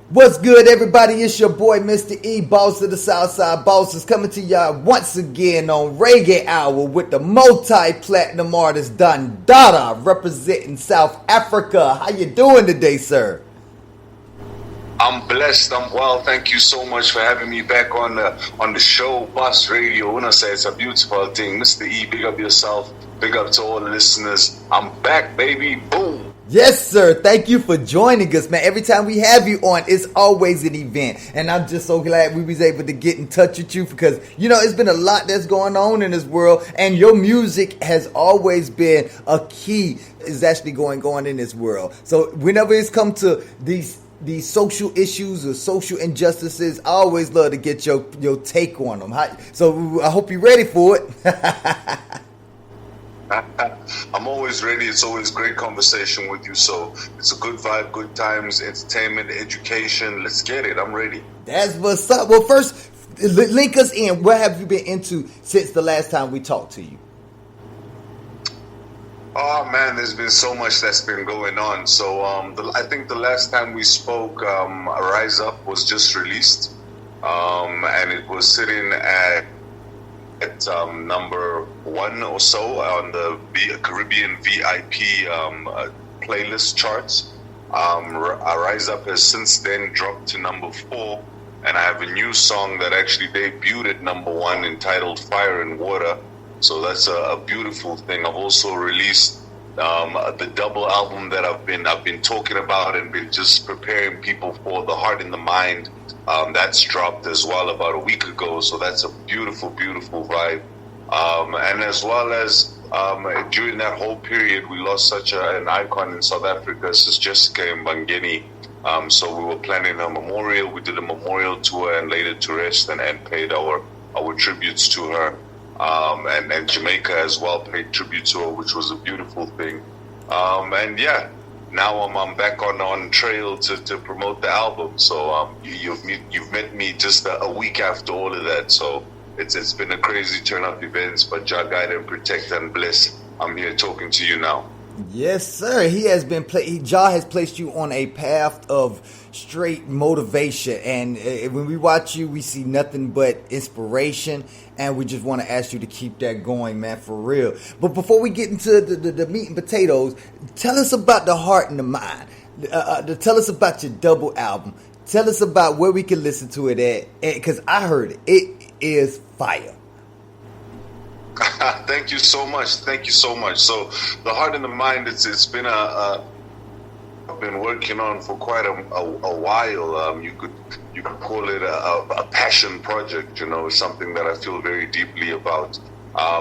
What's good, everybody? It's your boy, Mr. E, boss of the Southside Bosses, coming to y'all once again on Reggae Hour with the multi-platinum artist Don Dada, representing South Africa. How you doing today, sir? I'm blessed. I'm well. Thank you so much for having me back on the show, Boss Radio. When I say it's a beautiful thing, Mr. E, big up yourself. Big up to all the listeners. I'm back, baby. Boom. Yes, sir. Thank you for joining us, man. Every time we have you on, it's always an event. And I'm just so glad we was able to get in touch with you because, you know, it's been a lot that's going on in this world. And your music has always been a key is actually going on in this world. So whenever it's come to these social issues or social injustices, I always love to get your take on them. So I hope you're ready for it. I'm always ready. It's always great conversation with you. So it's a good vibe, good times, entertainment, education. Let's get it. I'm ready. That's what's up. Well, first, link us in. What have you been into since the last time we talked to you? Oh man, there's been so much that's been going on. So I think the last time we spoke, Rise Up was just released, and it was sitting at number 1 or so on the Caribbean VIP playlist charts. Rise Up has since then dropped to number 4, and I have a new song that actually debuted at number 1 entitled Fire and Water. So that's a beautiful thing. I've also released the double album that I've been talking about and been just preparing people for, The Heart and the Mind. That's dropped as well about a week ago. So that's a beautiful, beautiful vibe. And as well as during that whole period, we lost such an icon in South Africa, Sis Jessica Mbangeni. So we were planning a memorial. We did a memorial tour and laid it to rest and paid our tributes to her. And Jamaica as well paid tribute to her, which was a beautiful thing. And yeah, now I'm back on trail to promote the album. So you've met me just a week after all of that. So it's been a crazy turn of events, but Jah guide and protect and bless. I'm here talking to you now. Yes, sir. He has been Jah has placed you on a path of straight motivation, and when we watch you, we see nothing but inspiration, and we just want to ask you to keep that going, man, for real. But before we get into the meat and potatoes, tell us about The Heart and the Mind. Tell us about your double album. Tell us about where we can listen to it at, because I heard it. It is fire. Thank you so much. Thank you so much. So, The Heart and the Mind, it's been I've been working on for quite a while. You could call it a passion project. You know, something that I feel very deeply about.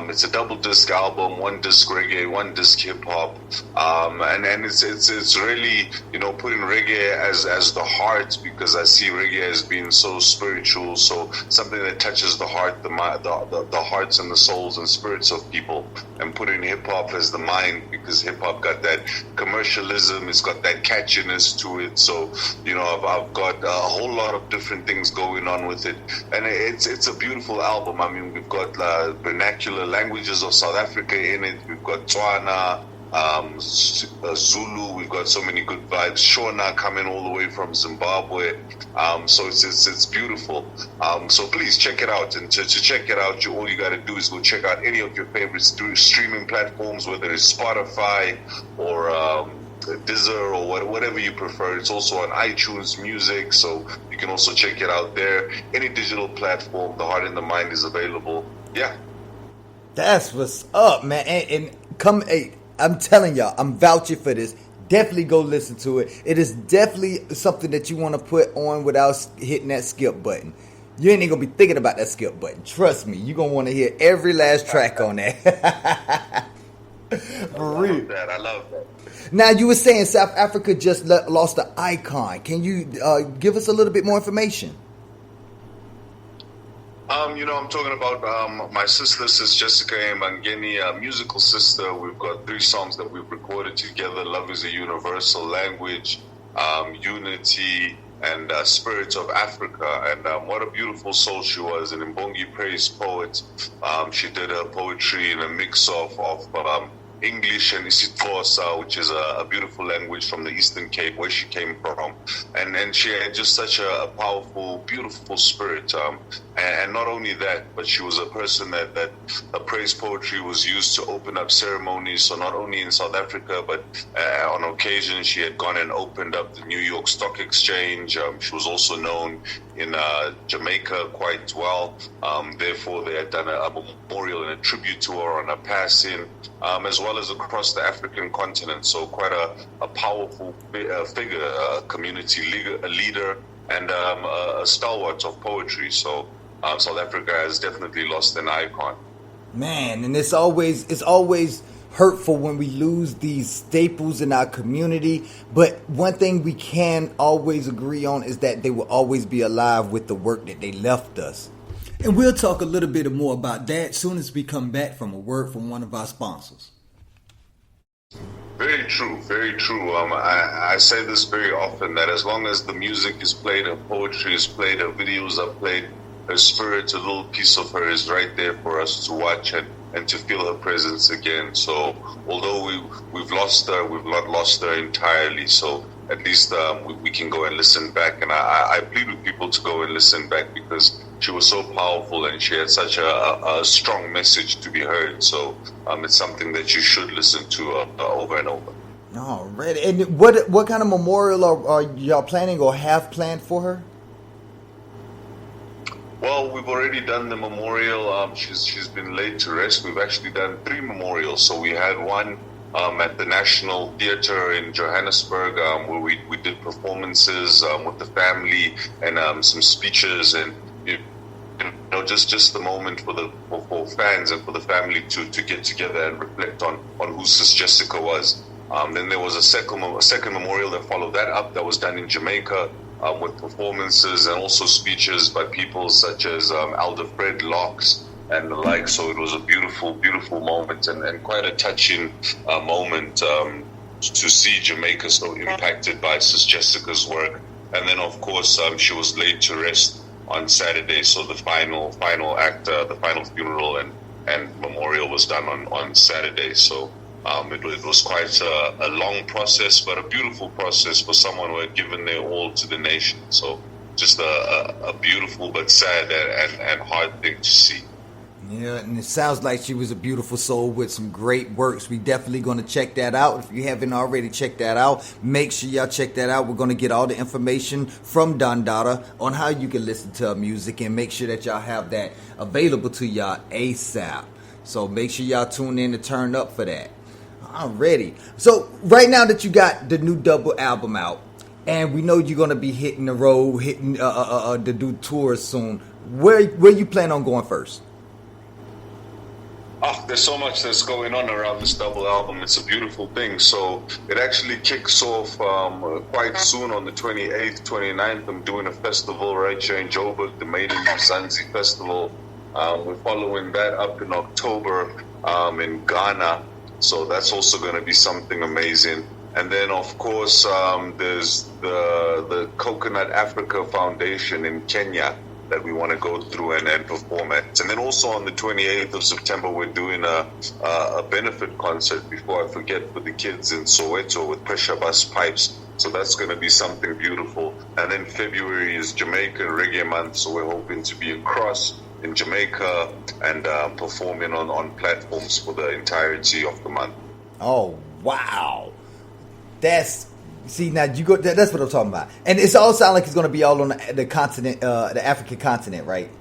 It's a double disc album, 1 disc reggae, 1 disc hip hop, and it's really, you know, putting reggae as the heart, because I see reggae as being so spiritual, so something that touches the heart, the hearts and the souls and spirits of people, and putting hip hop as the mind, because hip hop got that commercialism, it's got that catchiness to it. So, you know, I've got a whole lot of different things going on with it, and it's a beautiful album. I mean, we've got vernacular languages of South Africa in it. We've got Tswana, Zulu. We've got so many good vibes. Shona coming all the way from Zimbabwe. So it's beautiful. So please check it out. And to check it out, all you got to do is go check out any of your favorite streaming platforms, whether it's Spotify or Deezer or whatever you prefer. It's also on iTunes Music, so you can also check it out there. Any digital platform, The Heart and the Mind is available. Yeah. That's what's up, man. And come, hey, I'm telling y'all, I'm vouching for this. Definitely go listen to it. It is definitely something that you want to put on without hitting that skip button. You ain't even going to be thinking about that skip button. Trust me, you're going to want to hear every last track on that. For real. I love that. Now, you were saying South Africa just lost an icon. Can you give us a little bit more information? You know, I'm talking about my sister, Sis Jessica Mbangeni, musical sister. We've got 3 songs that we've recorded together. Love is a Universal Language, Unity, and Spirits of Africa. And what a beautiful soul she was, an Mbongi praise poet. She did her poetry in a mix of English and isiXhosa, which is a beautiful language from the Eastern Cape where she came from. And she had just such a powerful, beautiful spirit. And not only that, but she was a person that praise poetry was used to open up ceremonies. So not only in South Africa, but on occasion she had gone and opened up the New York Stock Exchange. She was also known in Jamaica quite well. Therefore, they had done a memorial and a tribute to her on her passing, as well as across the African continent. So quite a powerful figure, a community leader, and a stalwart of poetry. So South Africa has definitely lost an icon. Man, and it's always hurtful when we lose these staples in our community. But one thing we can always agree on is that they will always be alive with the work that they left us. And we'll talk a little bit more about that soon as we come back from a word from one of our sponsors. Very true, very true. I say this very often, that as long as the music is played, her poetry is played, her videos are played, her spirit, a little piece of her is right there for us to watch and to feel her presence again. So although we've lost her, we've not lost her entirely. So at least we can go and listen back. And I plead with people to go and listen back, because she was so powerful and she had such a strong message to be heard. So it's something that you should listen to over and over. All right. And what kind of memorial are y'all planning or have planned for her? Well, we've already done the memorial. She's been laid to rest. We've actually done 3 memorials. So we had one at the National Theatre in Johannesburg, where we did performances with the family and some speeches, and you know, just the moment for fans and for the family to get together and reflect on who Sis Jessica was. Then there was a second memorial that followed that up, that was done in Jamaica, with performances and also speeches by people such as Elder Fred Locks and the like. So it was a beautiful, beautiful moment and quite a touching moment to see Jamaica so impacted by Sis Jessica's work. And then, of course, she was laid to rest on Saturday. So the final act, the final funeral and memorial was done on Saturday. So it was quite a long process, but a beautiful process for someone who had given their all to the nation. So just a beautiful but sad and hard thing to see. Yeah, and it sounds like she was a beautiful soul with some great works. We definitely going to check that out. If you haven't already checked that out, make sure y'all check that out. We're going to get all the information from Don Dada on how you can listen to her music, and make sure that y'all have that available to y'all ASAP. So make sure y'all tune in to turn up for that. Alrighty. So right now that you got the new double album out, and we know you're going to be hitting the road, to do tours soon, where you plan on going first? Oh, there's so much that's going on around this double album. It's a beautiful thing. So it actually kicks off quite soon on the 28th, 29th. I'm doing a festival right here in Joburg, the Maiden Mzansi Festival. We're following that up in October in Ghana. So that's also going to be something amazing. And then, of course, there's the Coconut Africa Foundation in Kenya that we want to go through and perform at. And then also on the 28th of September, we're doing a benefit concert, before I forget, for the kids in Soweto with Pressure Bus Pipes. So that's going to be something beautiful. And then February is Jamaican Reggae Month, so we're hoping to be across in Jamaica and performing on platforms for the entirety of the month. Oh, wow. See, now you go. That's what I'm talking about, and it's all sound like it's going to be all on the continent, the African continent, right?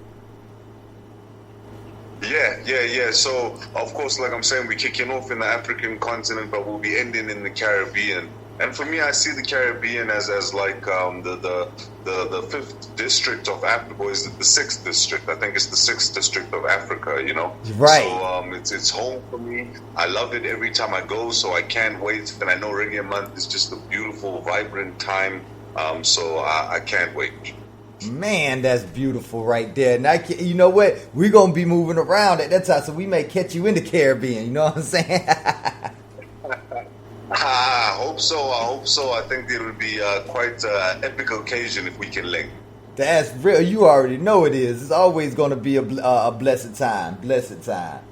Yeah. So, of course, like I'm saying, we're kicking off in the African continent, but we'll be ending in the Caribbean. And for me, I see the Caribbean as like the fifth district of Africa, or is it the sixth district? I think it's the sixth district of Africa, you know? Right. So it's home for me. I love it every time I go, so I can't wait. And I know Reggae Month is just a beautiful, vibrant time, so I can't wait. Man, that's beautiful right there. Now, you know what? We're going to be moving around at that time, so we may catch you in the Caribbean, you know what I'm saying? I hope so. I think it would be quite an epic occasion if we can link. That's real. You already know it is. It's always going to be a blessed time. Blessed time.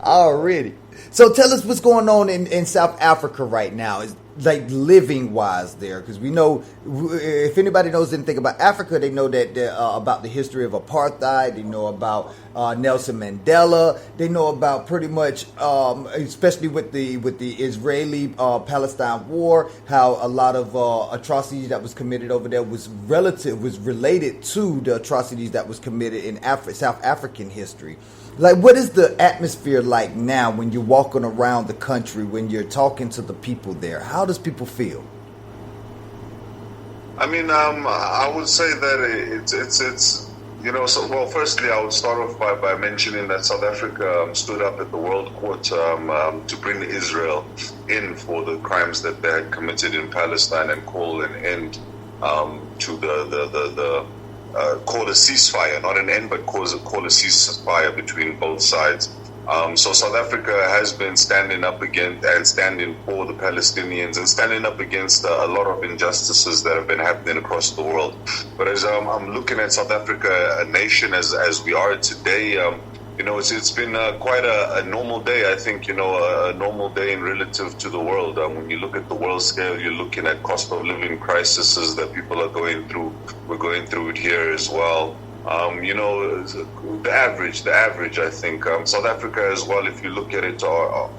Already. So tell us what's going on in South Africa right now. Is like living wise there, because we know if anybody knows anything about Africa, they know that about the history of apartheid. They know about Nelson Mandela. They know about pretty much, especially with the Israeli Palestine war, how a lot of atrocities that was committed over there was related to the atrocities that was committed in South African history. Like, what is the atmosphere like now when you're walking around the country, when you're talking to the people there? How does people feel? I mean, I would say that it's so, well, firstly, I would start off by mentioning that South Africa stood up at the World Court to bring Israel in for the crimes that they had committed in Palestine and call an end to the call a ceasefire, not an end, but call a ceasefire between both sides. So South Africa has been standing up against and standing for the Palestinians and standing up against a lot of injustices that have been happening across the world. But as I'm looking at South Africa, a nation as we are today, it's been quite a normal day. I think, a normal day in relative to the world. When you look at the world scale, you're looking at cost of living crises that people are going through. We're going through it here as well. The average, I think. South Africa as well, if you look at it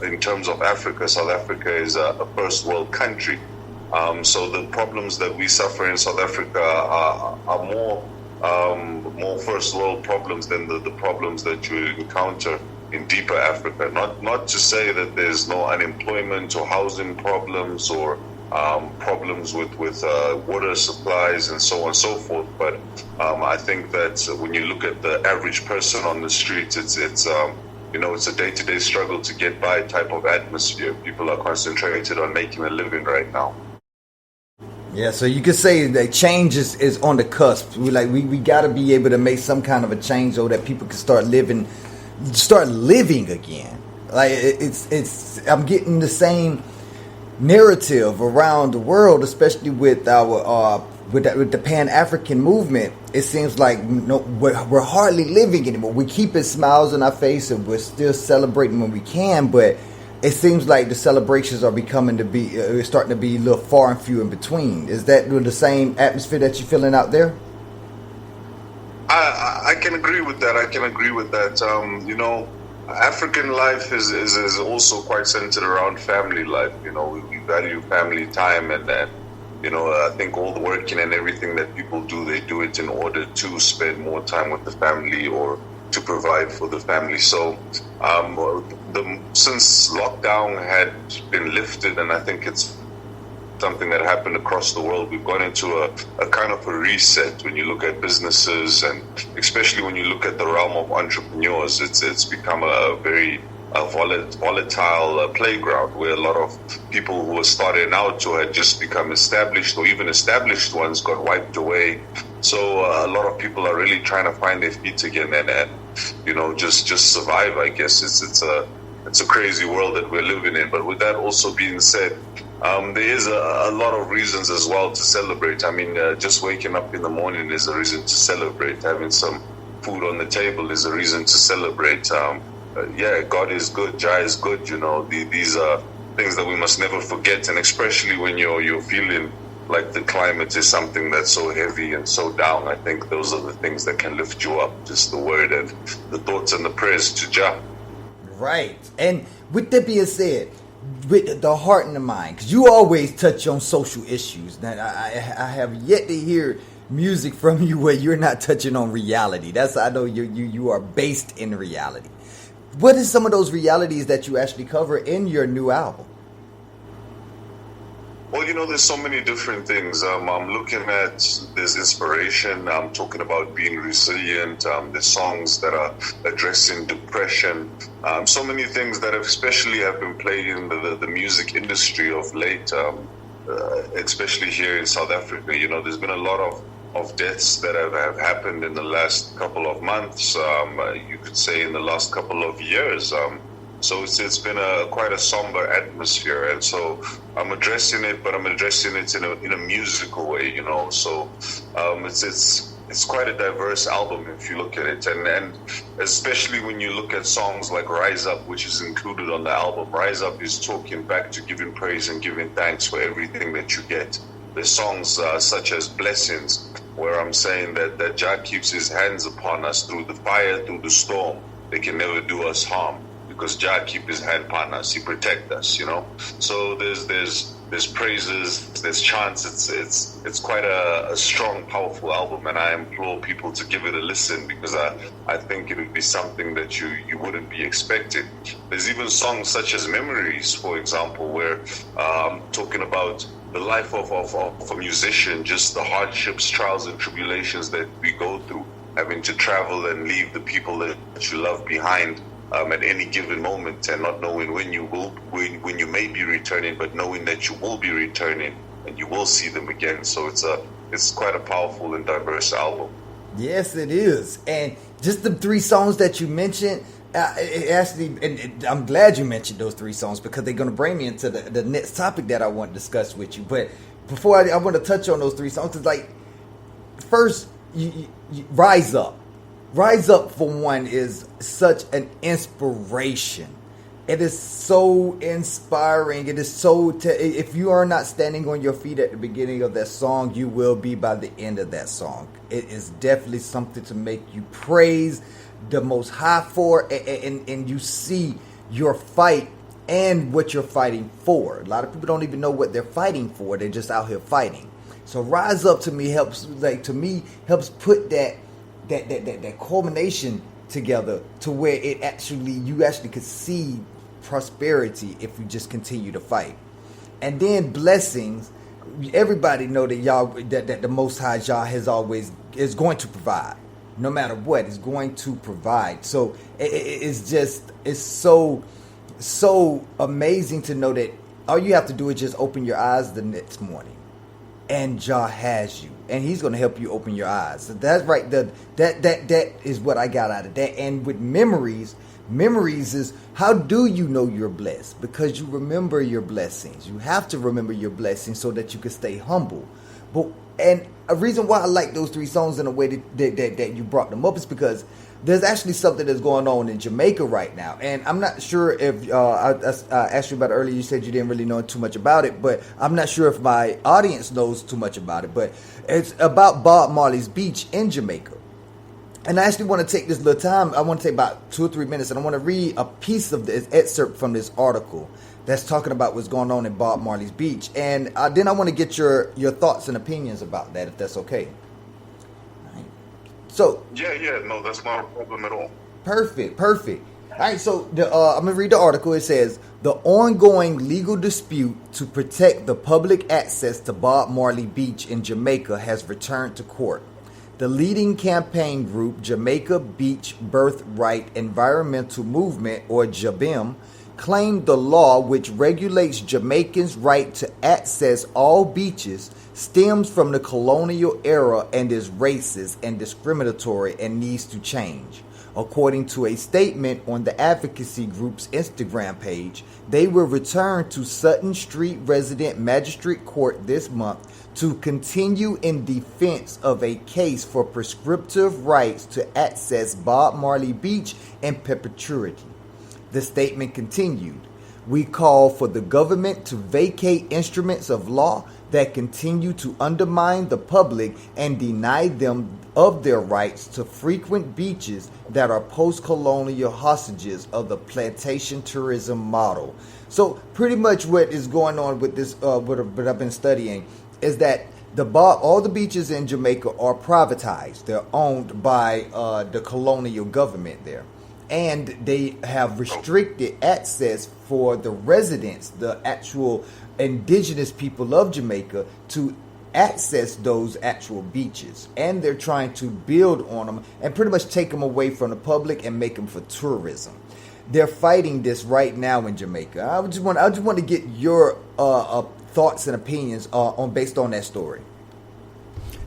in terms of Africa, South Africa is a first world country. So the problems that we suffer in South Africa are more first world problems than the problems that you encounter in deeper Africa. Not to say that there's no unemployment or housing problems or problems with water supplies and so on and so forth, but I think that when you look at the average person on the street, it's a day-to-day struggle to get by type of atmosphere. People are concentrated on making a living right now. Yeah, so you could say that change is on the cusp. We got to be able to make some kind of a change so that people can start living again. Like I'm getting the same narrative around the world, especially with our with the Pan-African movement. It seems like we're hardly living anymore. We keeping smiles on our face and we're still celebrating when we can, but it seems like the celebrations are becoming to be starting to be a little far and few in between. Is that the same atmosphere that you're feeling out there? I can agree with that. African life is also quite centered around family life. We value family time, and I think all the working and everything that people do, they do it in order to spend more time with the family or to provide for the family. So since lockdown had been lifted, and I think it's something that happened across the world, we've gone into a kind of a reset. When you look at businesses, and especially when you look at the realm of entrepreneurs, it's become a very volatile playground where a lot of people who were starting out or had just become established, or even established ones, got wiped away. So a lot of people are really trying to find their feet again and just survive. I guess it's a crazy world that we're living in. But with that also being said, there is a lot of reasons as well to celebrate. I mean, just waking up in the morning is a reason to celebrate. Having some food on the table is a reason to celebrate. God is good, Jah is good. These are things that we must never forget, and especially when you're feeling like the climate is something that's so heavy and so down. I think those are the things that can lift you up. Just the word and the thoughts and the prayers to Jah. Right. And with that being said, with the heart and the mind, because you always touch on social issues. Now, I have yet to hear music from you where you're not touching on reality. I know you are based in reality. What is some of those realities that you actually cover in your new album? Well, there's so many different things. I'm looking at, there's inspiration. I'm talking about being resilient. There's songs that are addressing depression. So many things that especially have been played in the music industry of late, especially here in South Africa. There's been a lot of deaths that have happened in the last couple of months. You could say in the last couple of years. So it's been quite a somber atmosphere, and so I'm addressing it, but I'm addressing it in a musical way, So it's it's quite a diverse album if you look at it, and especially when you look at songs like Rise Up, which is included on the album. Rise Up is talking back to giving praise and giving thanks for everything that you get. There's songs such as Blessings, where I'm saying that Jah keeps his hands upon us through the fire, through the storm. They can never do us harm because Jah keep his hand upon us. He protect us, you know. So there's praises, there's chants. It's quite a strong, powerful album, and I implore people to give it a listen because I think it would be something that you wouldn't be expecting. There's even songs such as Memories, for example, where talking about the life of a musician, just the hardships, trials, and tribulations that we go through, having to travel and leave the people that you love behind at any given moment, and not knowing when you may be returning, but knowing that you will be returning and you will see them again. So it's quite a powerful and diverse album. Yes, it is. And just the 3 songs that you mentioned, and I'm glad you mentioned those 3 songs because they're going to bring me into the next topic that I want to discuss with you. But before I want to touch on those 3 songs, it's like, first, you Rise Up. Rise Up, for one, is such an inspiration. It is so inspiring. It is so... if you are not standing on your feet at the beginning of that song, you will be by the end of that song. It is definitely something to make you praise the Most High for, and you see your fight and what you're fighting for. A lot of people don't even know what they're fighting for. They're just out here fighting. So Rise Up to me helps put that culmination together to where you actually could see prosperity if you just continue to fight. And then Blessings, everybody know that the Most High Jah is going to provide. No matter what, is going to provide. So it's so amazing to know that all you have to do is just open your eyes the next morning, and Jah has you, and He's going to help you open your eyes. So that's right. That is what I got out of that. And with memories is, how do you know you're blessed? Because you remember your blessings. You have to remember your blessings so that you can stay humble. And a reason why I like those 3 songs in a way that you brought them up is because there's actually something that's going on in Jamaica right now. And I'm not sure if I asked you about it earlier. You said you didn't really know too much about it, but I'm not sure if my audience knows too much about it. But it's about Bob Marley's Beach in Jamaica. And I actually want to take this little time. I want to take about 2 or 3 minutes, and I want to read a piece of this excerpt from this article that's talking about what's going on in Bob Marley's Beach. And then I want to get your thoughts and opinions about that, if that's okay. All right. So no, that's not a problem at all. Perfect. All right, so I'm going to read the article. It says, the ongoing legal dispute to protect the public access to Bob Marley Beach in Jamaica has returned to court. The leading campaign group, Jamaica Beach Birthright Environmental Movement, or JABIM, claimed the law which regulates Jamaicans' right to access all beaches stems from the colonial era and is racist and discriminatory and needs to change. According to a statement on the advocacy group's Instagram page, they will return to Sutton Street Resident Magistrate Court this month to continue in defense of a case for prescriptive rights to access Bob Marley Beach in perpetuity. The statement continued, "We call for the government to vacate instruments of law that continue to undermine the public and deny them of their rights to frequent beaches that are post-colonial hostages of the plantation tourism model." So pretty much what is going on with this, what I've been studying, is that all the beaches in Jamaica are privatized. They're owned by the colonial government there. And they have restricted access for the residents, the actual indigenous people of Jamaica, to access those actual beaches. And they're trying to build on them and pretty much take them away from the public and make them for tourism. They're fighting this right now in Jamaica. I just want to get your thoughts and opinions based on that story.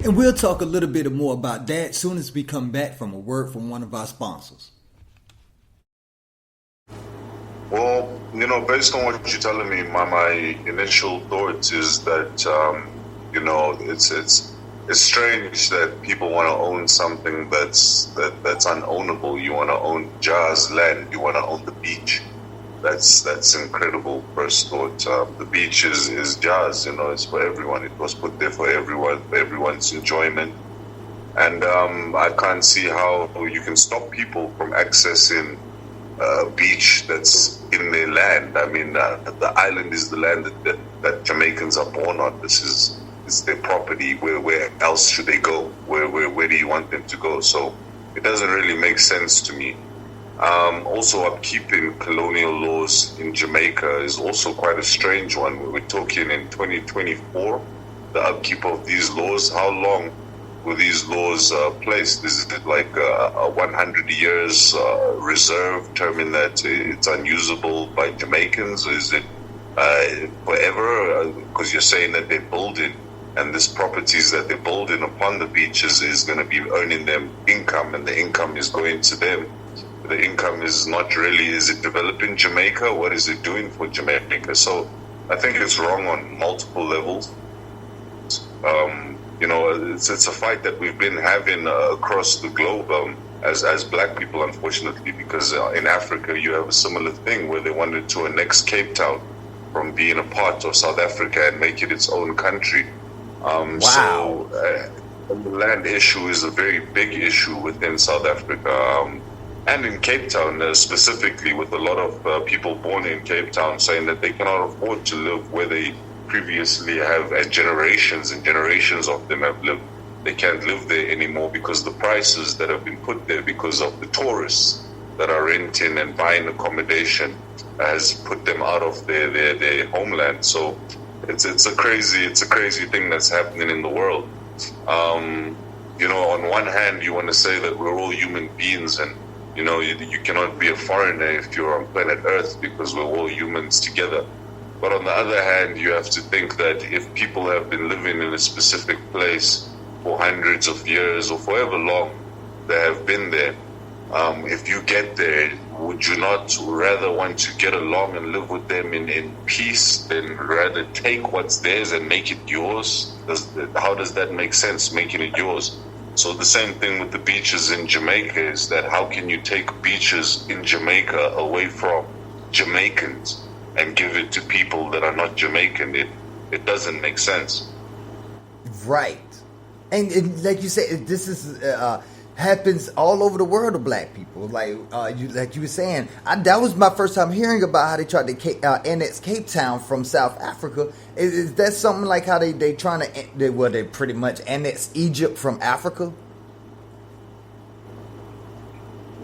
And we'll talk a little bit more about that soon as we come back from a word from one of our sponsors. Well, based on what you're telling me, my initial thoughts is that, it's strange that people want to own something that's unownable. You want to own Jah's land. You want to own the beach. That's incredible. First thought, the beach is Jah's. It's for everyone. It was put there for everyone, for everyone's enjoyment. And I can't see how you can stop people from accessing a beach that's in their land. I mean, the island is the land that Jamaicans are born on. It's their property. Where else should they go? Where do you want them to go? So it doesn't really make sense to me. Also, upkeeping colonial laws in Jamaica is also quite a strange one. We're talking in 2024, the upkeep of these laws. How long were these laws placed? Is it like a 100 years reserve, terming that it's unusable by Jamaicans? Is it forever? Because you're saying that they're building, and this properties that they're building upon the beaches is going to be earning them income, and the income is going to them. The income is not really, is it developing Jamaica? What is it doing for Jamaica? So I think it's wrong on multiple levels. It's a fight that we've been having across the globe as black people, unfortunately, because in Africa you have a similar thing where they wanted to annex Cape Town from being a part of South Africa and make it its own country. Wow. So the land issue is a very big issue within South Africa. And in Cape Town, specifically, with a lot of people born in Cape Town saying that they cannot afford to live where they previously have, and generations of them have lived. They can't live there anymore because the prices that have been put there because of the tourists that are renting and buying accommodation has put them out of their homeland. So it's a crazy thing that's happening in the world. On one hand, you want to say that we're all human beings, and you cannot be a foreigner if you're on planet Earth because we're all humans together. But on the other hand, you have to think that if people have been living in a specific place for hundreds of years or forever long they have been there, if you get there, would you not rather want to get along and live with them in peace than rather take what's theirs and make it yours? How does that make sense, making it yours? So the same thing with the beaches in Jamaica is that how can you take beaches in Jamaica away from Jamaicans and give it to people that are not Jamaican? It doesn't make sense. Right. And like you said, this is happens all over the world to black people. Like you were saying, that was my first time hearing about how they tried to annex Cape Town from South Africa. Is that something like how they trying to they pretty much annex Egypt from Africa?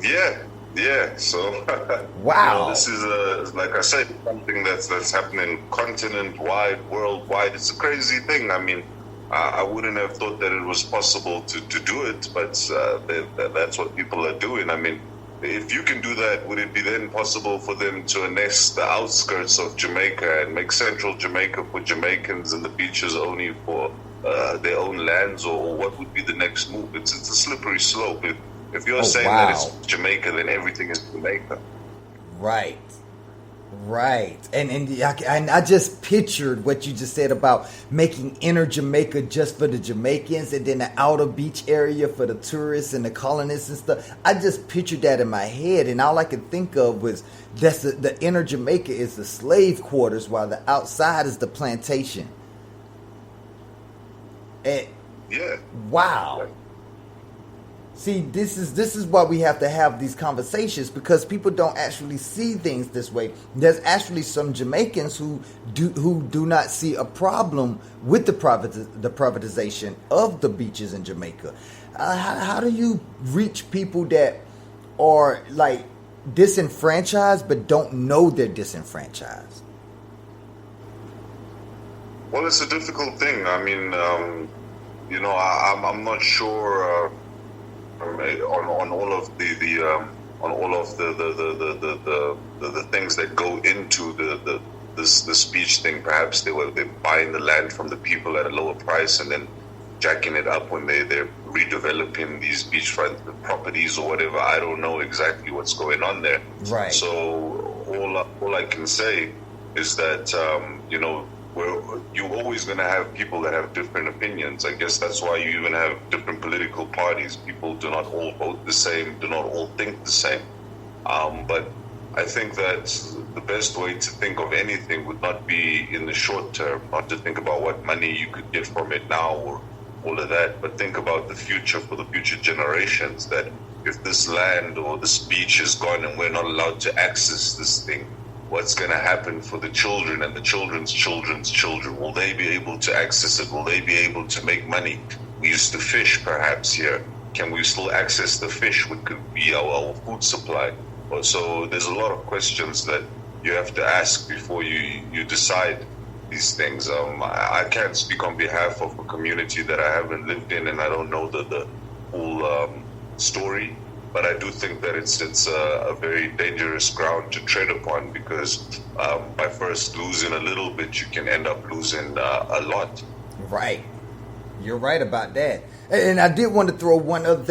Yeah. So wow, this is like I said, something that's happening continent-wide, worldwide. It's a crazy thing. I mean, I wouldn't have thought that it was possible to do it, but that's what people are doing. I mean, if you can do that, would it be then possible for them to annex the outskirts of Jamaica and make central Jamaica for Jamaicans and the beaches only for their own lands? Or what would be the next move? It's a slippery slope. If you're saying that it's Jamaica, then everything is Jamaica. Right. And I just pictured what you just said about making inner Jamaica just for the Jamaicans and then the outer beach area for the tourists and the colonists and stuff. I just pictured that in my head, and all I could think of was that's the inner Jamaica is the slave quarters while the outside is the plantation. And wow. Yeah. See, this is why we have to have these conversations, because people don't actually see things this way. There's actually some Jamaicans who do not see a problem with the privatization of the beaches in Jamaica. How do you reach people that are like disenfranchised but don't know they're disenfranchised? Well, it's a difficult thing. I mean, I'm not sure. On all of the things that go into the speech thing. Perhaps they're buying the land from the people at a lower price and then jacking it up when they're redeveloping these beachfront properties or whatever. I don't know exactly what's going on there. Right. So all I can say is that where you're always going to have people that have different opinions. I guess that's why you even have different political parties. People do not all vote the same, do not all think the same. But I think that the best way to think of anything would not be in the short term, not to think about what money you could get from it now or all of that, but think about the future for the future generations, that if this land or this beach is gone and we're not allowed to access this thing, what's going to happen for the children and the children's children's children? Will they be able to access it? Will they be able to make money? We used to fish perhaps here. Can we still access the fish, which could be our food supply? So there's a lot of questions that you have to ask before you decide these things. I can't speak on behalf of a community that I haven't lived in, and I don't know the whole story. But I do think that it's a very dangerous ground to tread upon, because by first losing a little bit, you can end up losing a lot. Right. You're right about that. And I did want to throw one other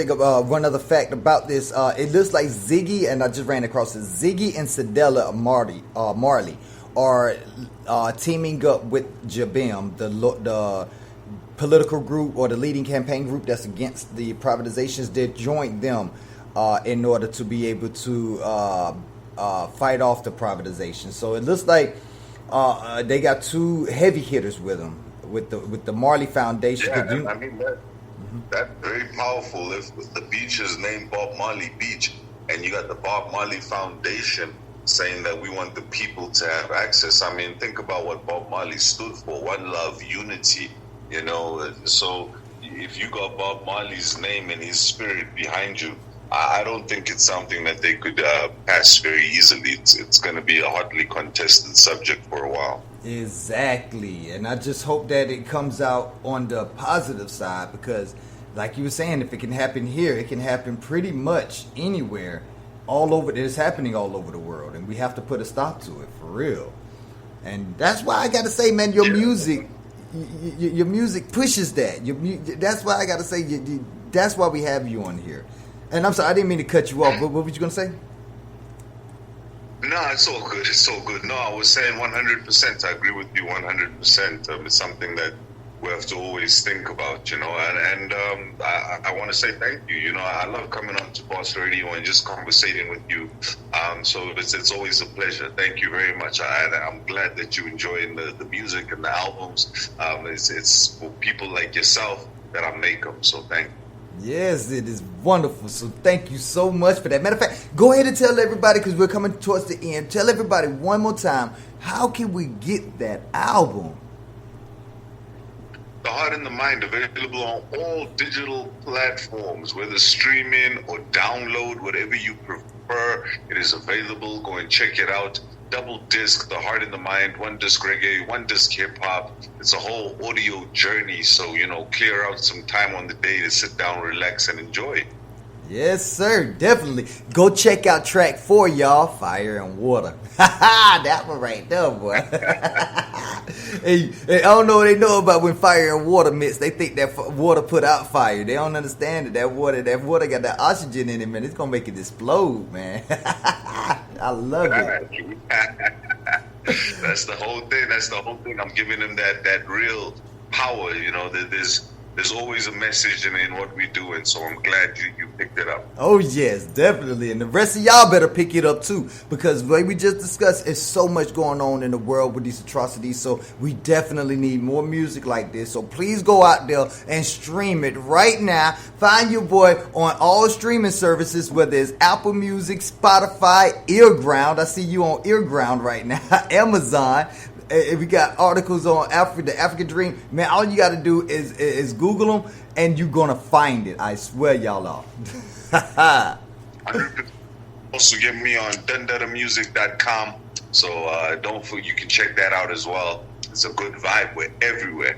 fact about this. It looks like Ziggy, and I just ran across it. Ziggy and Sadella Marley are teaming up with Jabim, the political group or the leading campaign group that's against the privatizations. They joined them in order to be able to fight off the privatization. So it looks like they got two heavy hitters with them, with the Marley Foundation. Yeah, I mean that's very powerful. If the beach is named Bob Marley Beach, and you got the Bob Marley Foundation saying that we want the people to have access. I mean, think about what Bob Marley stood for: one love, unity. You know, so if you got Bob Marley's name and his spirit behind you, I don't think it's something that they could pass very easily. It's going to be a hotly contested subject for a while. Exactly, and I just hope that it comes out on the positive side, because like you were saying, if it can happen here, it can happen pretty much anywhere, all over. It's happening all over the world, and we have to put a stop to it for real. And that's why I got to say, man, your music pushes that. That's why I got to say, that's why we have you on here. And I'm sorry, I didn't mean to cut you off, but what were you going to say? No, it's all good. It's all good. No, I was saying 100%. I agree with you 100%. It's something that we have to always think about, you know. And I want to say thank you. You know, I love coming on to Boss Radio and just conversating with you. So it's always a pleasure. Thank you very much. I'm glad that you enjoying the music and the albums. It's for people like yourself that I make them. So thank you. Yes, it is wonderful. So thank you so much for that. Matter of fact, go ahead and tell everybody, because we're coming towards the end. Tell everybody one more time, how can we get that album? The Heart and the Mind, available on all digital platforms, whether streaming or download, whatever you prefer. It is available. Go and check it out. Double disc, The Heart and the Mind, one disc reggae, one disc hip hop. It's a whole audio journey. So, you know, clear out some time on the day to sit down, relax, and enjoy. Yes, sir, definitely. Go check out track 4, y'all. Fire and Water. That one right there, boy. Hey, I don't know what they know about when fire and water mix. They think that water put out fire. They don't understand that water got that oxygen in it, man. It's gonna make it explode, man. I love it. That's the whole thing. I'm giving them that real power. You know, that there's always a message in what we do, and so I'm glad you picked it up. Oh yes, definitely, and the rest of y'all better pick it up too, because like we just discussed, there's so much going on in the world with these atrocities, so we definitely need more music like this. So please go out there and stream it right now. Find your boy on all streaming services, whether it's Apple Music, Spotify, Earground. I see you on Earground right now. Amazon. If we got articles on the African Dream, man, all you got to do is Google them, and you're gonna find it. I swear, y'all are. Also, get me on DonDadaMusic.com. So don't forget, you can check that out as well. It's a good vibe. We're everywhere.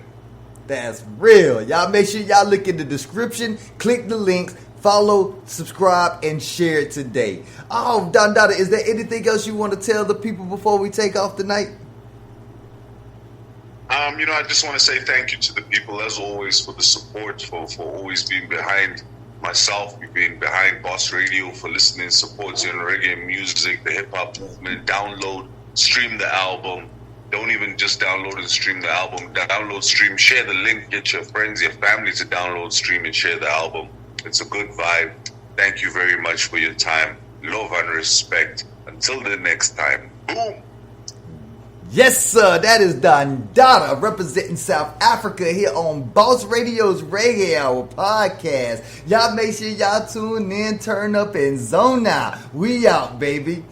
That's real. Y'all make sure y'all look in the description, click the links, follow, subscribe, and share it today. Oh, Don Dada, is there anything else you want to tell the people before we take off tonight? You know, I just want to say thank you to the people, as always, for the support, for always being behind myself, being behind Boss Radio, for listening, supporting reggae music, the hip-hop movement, download, stream the album. Don't even just download and stream the album. Download, stream, share the link. Get your friends, your family to download, stream, and share the album. It's a good vibe. Thank you very much for your time. Love and respect. Until the next time. Boom. Yes, sir. That is Don Dada representing South Africa here on Boss Radio's Reggae Hour podcast. Y'all make sure y'all tune in, turn up, and zone out. We out, baby.